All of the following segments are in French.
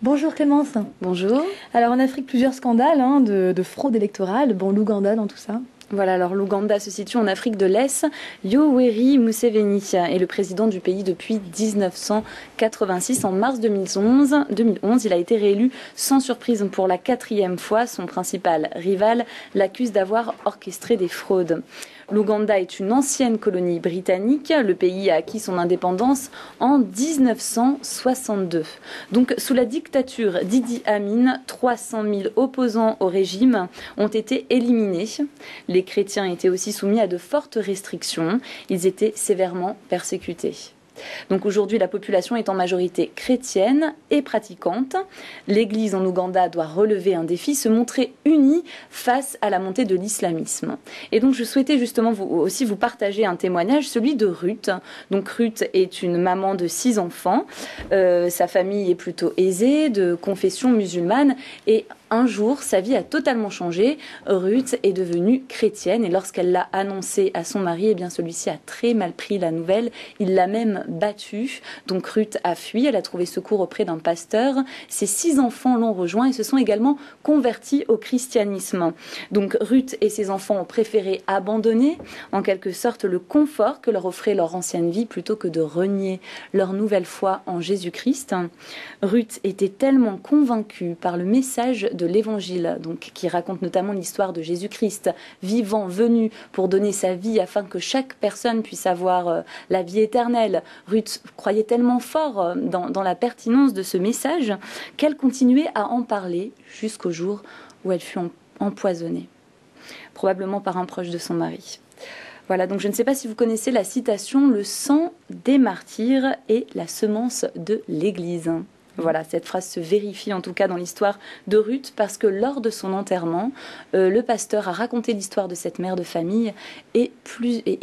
Bonjour Clémence. Bonjour. Alors en Afrique, plusieurs scandales de fraude électorale. Bon, l'Ouganda dans tout ça. Voilà, alors l'Ouganda se situe en Afrique de l'Est. Yoweri Museveni est le président du pays depuis 1986. En mars 2011, il a été réélu sans surprise pour la 4e fois. Son principal rival l'accuse d'avoir orchestré des fraudes. L'Ouganda est une ancienne colonie britannique. Le pays a acquis son indépendance en 1962. Donc, sous la dictature d'Idi Amin, 300 000 opposants au régime ont été éliminés. Les chrétiens étaient aussi soumis à de fortes restrictions. Ils étaient sévèrement persécutés. Donc aujourd'hui, la population est en majorité chrétienne et pratiquante. L'Église en Ouganda doit relever un défi, se montrer unie face à la montée de l'islamisme. Et donc je souhaitais justement vous partager un témoignage, celui de Ruth. Donc Ruth est une maman de 6 enfants. Sa famille est plutôt aisée, de confession musulmane, et un jour, sa vie a totalement changé. Ruth est devenue chrétienne et lorsqu'elle l'a annoncé à son mari, eh bien celui-ci a très mal pris la nouvelle. Il l'a même battue. Donc Ruth a fui, elle a trouvé secours auprès d'un pasteur. Ses 6 enfants l'ont rejoint et se sont également convertis au christianisme. Donc Ruth et ses enfants ont préféré abandonner en quelque sorte le confort que leur offrait leur ancienne vie plutôt que de renier leur nouvelle foi en Jésus-Christ. Ruth était tellement convaincue par le message de l'Évangile, donc qui raconte notamment l'histoire de Jésus-Christ, vivant, venu pour donner sa vie afin que chaque personne puisse avoir la vie éternelle. Ruth croyait tellement fort dans la pertinence de ce message qu'elle continuait à en parler jusqu'au jour où elle fut empoisonnée, probablement par un proche de son mari. Voilà, donc je ne sais pas si vous connaissez la citation « Le sang des martyrs est la semence de l'Église ». Voilà, cette phrase se vérifie en tout cas dans l'histoire de Ruth parce que lors de son enterrement, le pasteur a raconté l'histoire de cette mère de famille et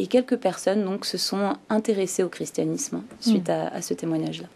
quelques personnes donc se sont intéressées au christianisme suite à ce témoignage-là.